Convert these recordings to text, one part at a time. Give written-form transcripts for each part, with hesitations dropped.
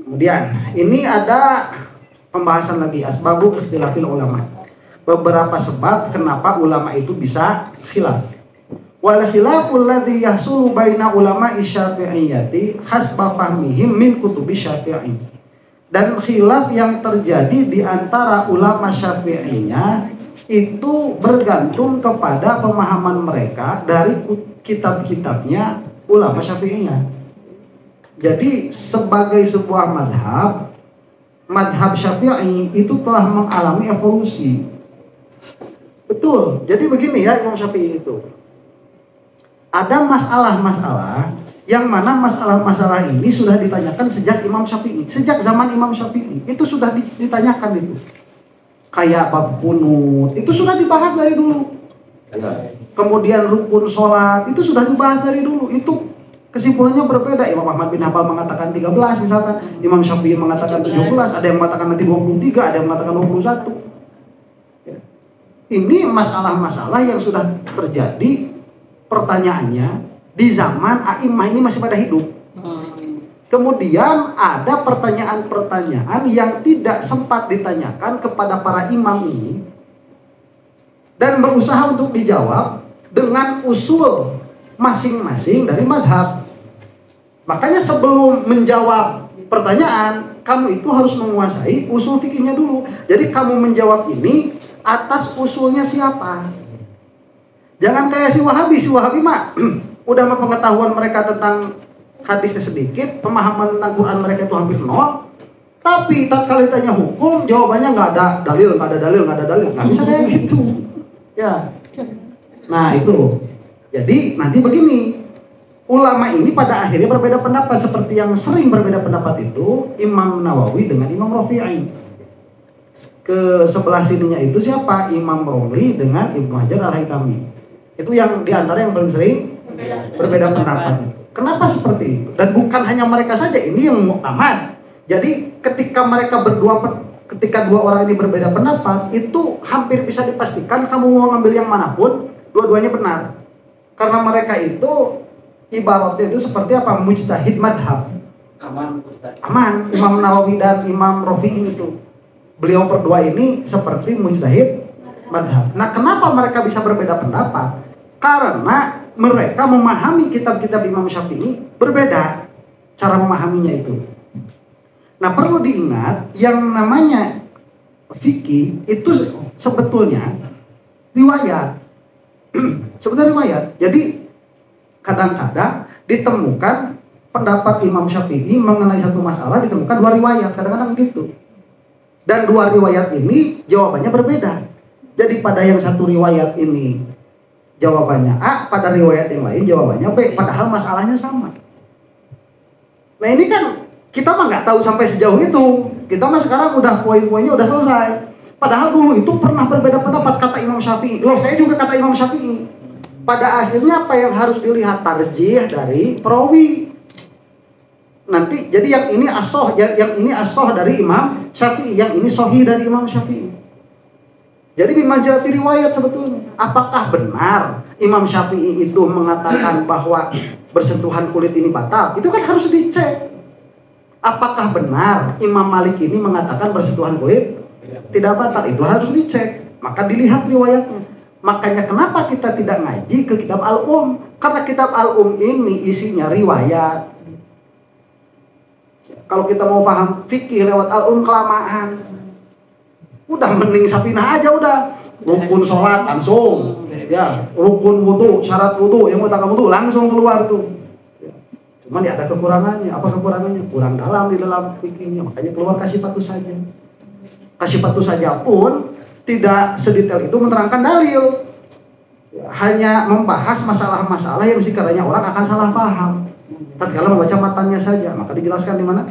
Kemudian ini ada pembahasan lagi asbabul ikhtilafil ulama. Beberapa sebab kenapa ulama itu bisa khilaf. Wal khilaful ladzi yahsulu baina ulama Syafi'iyyati hasba fahmihim min kutubi Syafi'i. Dan khilaf yang terjadi di antara ulama Syafi'iyah itu bergantung kepada pemahaman mereka dari kitab-kitabnya ulama Syafi'iyah. Jadi sebagai sebuah madhab Syafi'i itu telah mengalami evolusi. Betul. Jadi begini ya Imam Syafi'i itu. Ada masalah-masalah yang mana masalah-masalah ini sudah ditanyakan sejak Imam Syafi'i. Sejak zaman Imam Syafi'i itu sudah ditanyakan itu. Kayak bab kunut itu sudah dibahas dari dulu. Kemudian rukun sholat itu sudah dibahas dari dulu. Itu kesimpulannya berbeda. Imam Ahmad bin Hanbal mengatakan 13 misalkan, Imam Syafi'i mengatakan 17, ada yang mengatakan nanti 23, ada yang mengatakan 21. Ini masalah-masalah yang sudah terjadi, pertanyaannya di zaman a'immah ini masih pada hidup. Kemudian ada pertanyaan-pertanyaan yang tidak sempat ditanyakan kepada para imam ini dan berusaha untuk dijawab dengan usul masing-masing dari madhab. Makanya sebelum menjawab pertanyaan, kamu itu harus menguasai usul fikihnya dulu. Jadi kamu menjawab ini atas usulnya siapa. Jangan kayak si Wahabi mah udah pengetahuan mereka tentang hadisnya sedikit, pemahaman tentang Quran mereka itu hampir nol. Tapi tatkala ditanya hukum, jawabannya nggak ada dalil, nggak bisa kayak gitu. Ya. Nah itu. Jadi nanti begini, ulama ini pada akhirnya berbeda pendapat seperti yang sering berbeda pendapat itu Imam Nawawi dengan Imam Rafi'i. Ke sebelah sininya itu siapa? Imam Romli dengan Ibnu Hajar Al-Haytami. Itu yang diantara yang paling sering berbeda pendapat. Kenapa seperti itu? Dan bukan hanya mereka saja, ini yang mu'tamad. Jadi ketika dua orang ini berbeda pendapat, itu hampir bisa dipastikan kamu mau ngambil yang manapun, dua-duanya benar. Karena mereka itu ibaratnya itu seperti apa? Mujtahid madhab. Aman. Imam Nawawi dan Imam Rafi'i itu. Beliau berdua ini seperti mujtahid madhab. Nah kenapa mereka bisa berbeda pendapat? Karena mereka memahami kitab-kitab Imam Syafi'i berbeda. Cara memahaminya itu. Nah perlu diingat yang namanya fikih itu sebetulnya riwayat. Sebetulnya riwayat. Jadi kadang-kadang ditemukan pendapat Imam Syafi'i mengenai satu masalah ditemukan dua riwayat, kadang-kadang gitu. Dan dua riwayat ini jawabannya berbeda. Jadi pada yang satu riwayat ini jawabannya A, pada riwayat yang lain jawabannya B, padahal masalahnya sama. Nah ini kan kita mah nggak tahu sampai sejauh itu. Kita mah sekarang udah poin-poinnya udah selesai. Padahal dulu itu pernah berbeda pendapat kata Imam Syafi'i. Loh saya juga kata Imam Syafi'i. Pada akhirnya apa yang harus dilihat? Tarjih dari perawi. Nanti jadi yang ini asoh dari Imam Syafi'i, yang ini sohih dari Imam Syafi'i. Jadi bimanzilati riwayat sebetulnya. Apakah benar Imam Syafi'i itu mengatakan bahwa bersentuhan kulit ini batal? Itu kan harus dicek. Apakah benar Imam Malik ini mengatakan bersentuhan kulit tidak batal? Itu harus dicek. Maka dilihat riwayatnya. Makanya kenapa kita tidak ngaji ke kitab Al-Um? Karena kitab Al-Um ini isinya riwayat. Kalau kita mau paham fikih lewat Al-Um kelamaan. Udah mending Safinah aja udah. Rukun sholat langsung. Ya, rukun wudu, syarat wudu, yang utama wudu langsung keluar tuh. Cuman ya ada kekurangannya. Apa kekurangannya? Kurang dalam di dalam fikihnya. Makanya keluar Kasyifatus saja. Kasyifatus saja pun tidak sedetail itu menerangkan dalil. Hanya membahas masalah-masalah yang sekiranya orang akan salah paham. Tatkala membaca matanya saja, maka dijelaskan di mana?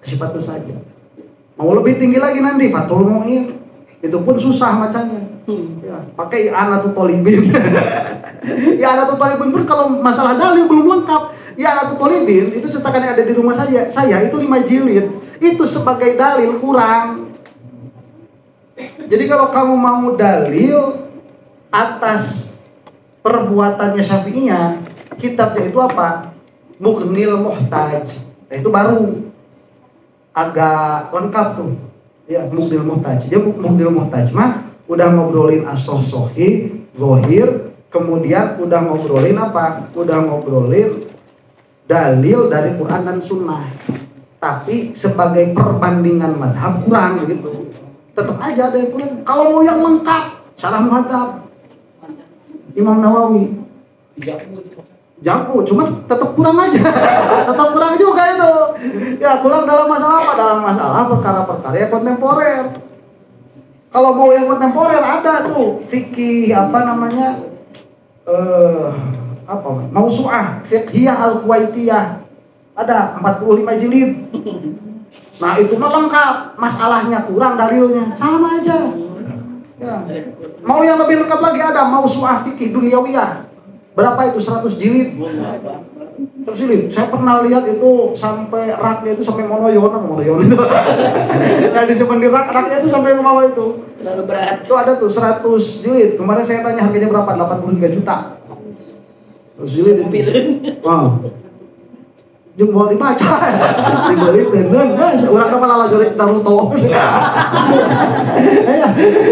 Kasyifatus saja. Mau lebih tinggi lagi nanti Fathul Mu'in. Itu pun susah macanya. Ya, pakai I'anatul Thalibin. Ya I'anatul Thalibin pun kalau masalah dalil belum lengkap. Ya I'anatul Thalibin itu cetakan yang ada di rumah saya itu 5 jilid. Itu sebagai dalil kurang. Jadi kalau kamu mau dalil atas perbuatannya Syafi'iyah, kitabnya itu apa? Mughnil Muhtaj. Nah, itu baru. agak lengkap tuh. Ya, Mughnil Muhtaj. Dia Mughnil Muhtaj mah udah ngobrolin as-sahih, zahir, kemudian udah ngobrolin apa? Udah ngobrolin dalil dari Quran dan Sunnah. Tapi sebagai perbandingan madhab kurang begitu. Tetap aja ada yang kurang. Kalau mau yang lengkap, syarah madhab Imam Nawawi. Jago, cuma tetap kurang aja. Tetap kurang juga itu. Ya, kurang dalam masalah apa? Dalam masalah perkara-perkara yang kontemporer. Kalau mau yang kontemporer ada tuh fikih apa namanya? Mausu'ah Fiqhiyah Al-Kuwaitiyah. Ada 45 jilid. Nah, itu mah lengkap. Masalahnya kurang dalilnya. Sama aja. Ya. Mau yang lebih lengkap lagi ada Mausu'ah Fiqih Dunyawiyah. Berapa itu? 100 jilid. 100 jilid. Saya pernah lihat itu sampai raknya itu sampai monoyon itu. Nah, disimpan di raknya itu sampai ke bawah itu. Terlalu berat. Itu ada tuh 100 jilid. Kemarin saya tanya harganya berapa? 83 juta. 100 jilid itu. Wow. Jempol dibaca. Dibeli tenang. Orang apa lala jorik Naruto.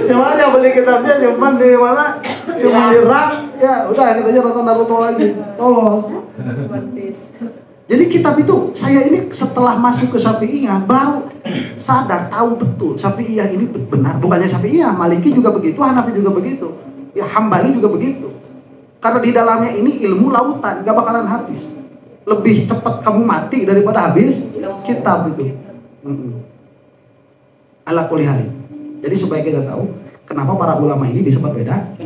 Cuma aja beli kitabnya cuman di mana? Cuma di rak. Ya udah kita aja nonton Naruto lagi. Tolong. Jadi kitab itu saya ini setelah masuk ke Syafi'iyah baru sadar tahu betul Syafi'iyah ini benar. Bukannya Syafi'iyah, Maliki juga begitu, Hanafi juga begitu, ya Hambali juga begitu. Karena di dalamnya ini ilmu lautan, gak bakalan habis. Lebih cepat kamu mati daripada habis kitab itu. Ala kulli hal. Jadi supaya kita tahu kenapa para ulama ini disebut beda.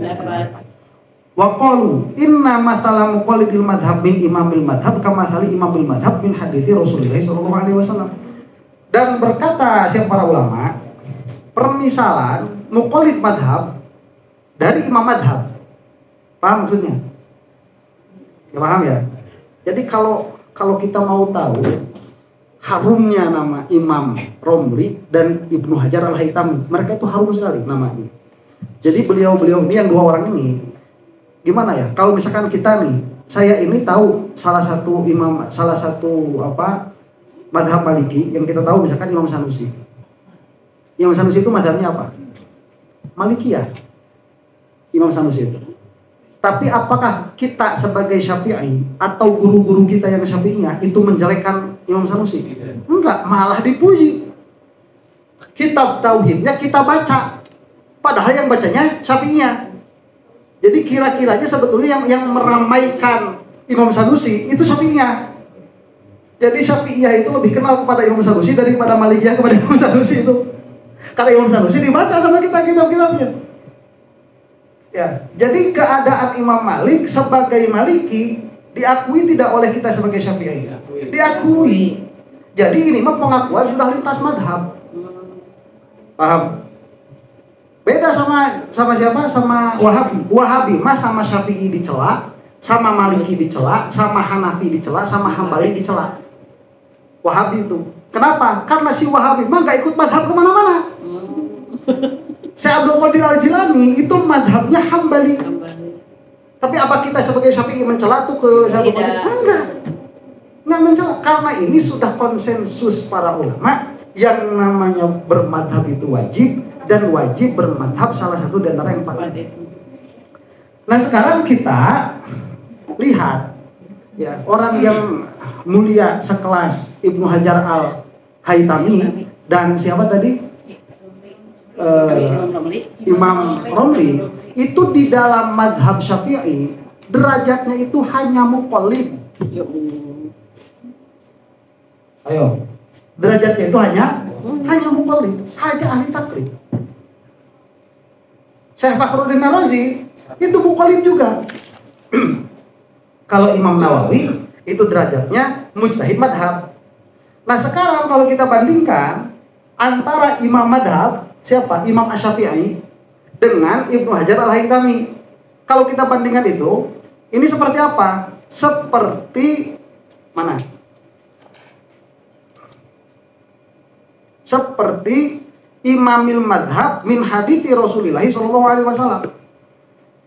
Wa qalu inna mathala muqallidil madhab min imamil madhab kama mathali imamil madhab min hadithi Rasulullah sallallahu alaihi wasallam. Dan berkata siapa para ulama, permisalan muqallid madhab dari imam madhab. Paham maksudnya? Ya paham ya? Jadi kalau kita mau tahu harumnya nama Imam Romli dan Ibnu Hajar Al-Haytami, mereka itu harum sekali namanya. Jadi beliau-beliau ini yang dua orang ini gimana ya? Kalau misalkan kita nih, saya ini tahu salah satu madhab Maliki yang kita tahu misalkan Imam Sanusi. Imam Sanusi itu madhabnya apa? Malikiyah. Imam Sanusi itu. Tapi apakah kita sebagai Syafi'i atau guru-guru kita yang Syafi'iyah itu menjelekkan Imam Sanusi? Enggak, malah dipuji. Kitab tauhidnya kita baca, padahal yang bacanya Syafi'iyah. Jadi kira-kiranya sebetulnya yang meramaikan Imam Sanusi itu Syafi'iyah. Jadi Syafi'iyah itu lebih kenal kepada Imam Sanusi daripada Malikiyah kepada Imam Sanusi itu. Karena Imam Sanusi dibaca sama kita kitab-kitabnya. Ya, jadi keadaan Imam Malik sebagai Maliki diakui tidak oleh kita sebagai Syafi'i. Diakui. Jadi ini mah pengakuan sudah lintas madhab. Paham? Beda sama siapa? Sama Wahabi. Wahabi mah sama Syafi'i dicela, sama Maliki dicela, sama Hanafi dicela, sama Hambali dicela. Wahabi itu. Kenapa? Karena si Wahabi mah gak ikut madhab kemana-mana. Syekh Abdul Qadir Al-Jilani itu madhabnya Hambali. Tapi apa kita sebagai Syafi'i mencela tuh ke Syekh Abdul Qadir? Enggak mencela. Karena ini sudah konsensus para ulama yang namanya bermadhab itu wajib dan wajib bermadhab salah satu di antara yang empat. Nah sekarang kita lihat ya orang yang mulia sekelas Ibnu Hajar Al-Haytami dan siapa tadi? Imam Romli itu di dalam madhab Syafi'i derajatnya itu hanya muqallid. Ayo, derajatnya itu hanya muqallid, hanya ahli takrib. Syekh Fakhruddin Ar-Razi itu muqallid juga. Kalau Imam Nawawi itu derajatnya mujtahid madhab. Nah sekarang kalau kita bandingkan antara imam madhab siapa? Imam Asy-Syafi'i dengan Ibnu Hajar Al-Haytami. Kalau kita bandingkan itu, ini seperti apa? Seperti mana? Seperti Imamil Madhab min hadithi Rasulullah sallallahu alaihi wasallam.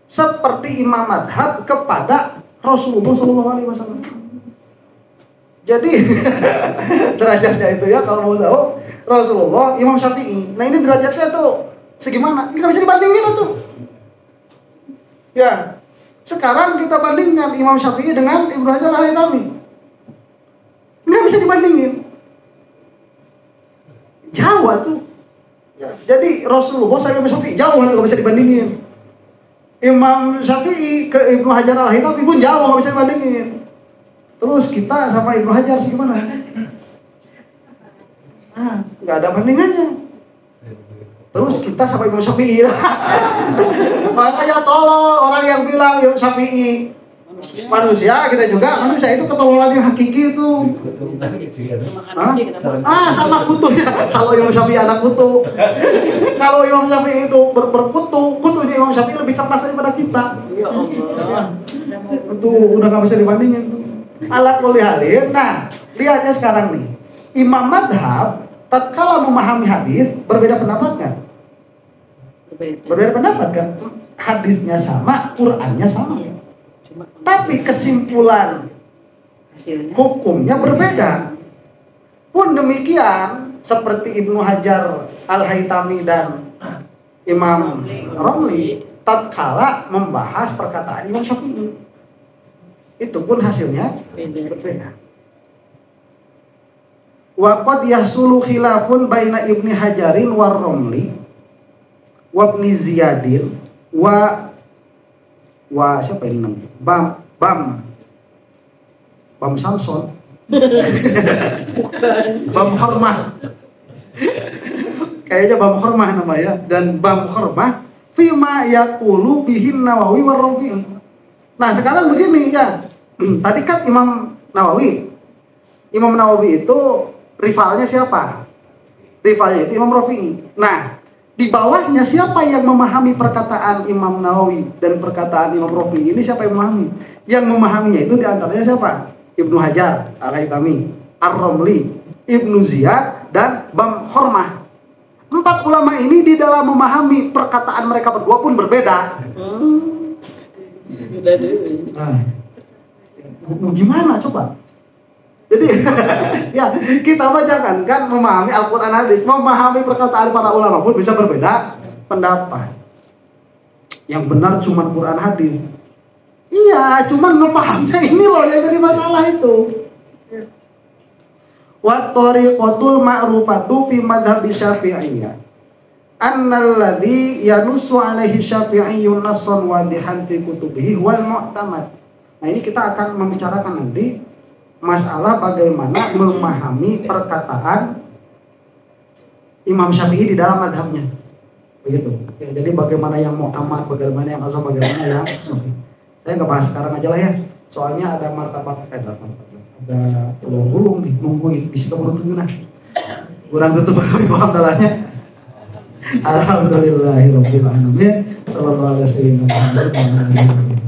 Seperti imam madhab kepada Rasulullah sallallahu alaihi wasallam. Jadi derajatnya itu ya kalau mau tahu Rasulullah, Imam Syafi'i. Nah ini derajatnya tuh segimana? Ini nggak bisa dibandingin tuh. Ya, sekarang kita bandingkan Imam Syafi'i dengan Ibnu Hajar Al-Haytami. Nggak bisa dibandingin. Jauh tuh. Ya, jadi Rasulullah sama Imam Syafi'i jauh nggak bisa dibandingin. Imam Syafi'i ke Ibnu Hajar Al-Haytami pun jauh nggak bisa dibandingin. Terus kita sama Ibnu Hajar sih gimana? Nah, nggak ada bandingannya. Terus kita sama Imam Syafi'i. Makanya tolol orang yang bilang Imam Syafi'i manusia, kita juga manusia. Itu ketololan yang hakiki itu. Sama kutunya. Kalau Imam Syafi'i anak kutu. Kalau Imam Syafi'i itu berkutu, kutunya Imam Syafi'i lebih cerdas daripada kita. Ya Allah. Itu udah nggak bisa dibandingin tuh. Alat kulihalin. Nah, lihatnya sekarang nih. Imam madhab tatkala memahami hadis berbeda pendapat kan? Berbeda pendapat kan? Hadisnya sama, Qur'annya sama. Tapi kesimpulan hukumnya berbeda. Pun demikian seperti Ibnu Hajar Al-Haytami dan Imam Romli tatkala membahas perkataan Imam Syafi'i. Itu pun hasilnya berbeda. Wa qad yahsulu khilafun baina Ibni Hajarin war Romli wa Ibni Ziyadin wa siapa ini namanya? Bam Samson. Bukan. Bam Hormah. Kayaknya Bam Hormah namanya, dan Bam Hormah fima yaqulu bihin Nawawi war Rafi'i. Nah, sekarang begini ya. Tadi kan Imam Nawawi itu rivalnya siapa? Rivalnya itu Imam Rafi'i. Nah, di bawahnya siapa yang memahami perkataan Imam Nawawi dan perkataan Imam Rafi'i ini, siapa yang memahami? Yang memahaminya itu diantaranya siapa? Ibnu Hajar Al-Haytami, Ar-Romli, Ibnu Ziyad, dan Bam Hormah. 4 ulama ini di dalam memahami perkataan mereka berdua pun berbeda. Nah, gimana coba? Jadi ya kita mah jangan kan memahami Al-Quran hadis, memahami perkataan para ulama pun bisa berbeda pendapat. Yang benar cuma Quran hadis. Iya, cuman ngepahamnya ini loh yang jadi masalah itu. Wa tariqatul ma'rufatu fi madhhab Syafi'iyyah annal ladzi yanussu alaihi Syafi'iyyun nassan wadihan fi kutubihi wal mu'tamad. Nah, ini kita akan membicarakan nanti masalah bagaimana memahami perkataan Imam Syafi'i di dalam madhabnya. Begitu. Ya, jadi bagaimana yang mu'tamad, bagaimana yang asal, bagaimana yang sahih. Saya nggak bahas sekarang aja lah ya. Soalnya ada martabat, ada gulung nih, nungguin di situ menunggu nah. Kurang tutup kami paham dalahnya. Alhamdulillahirabbil alamin. Sallallahu alaihi wasallam.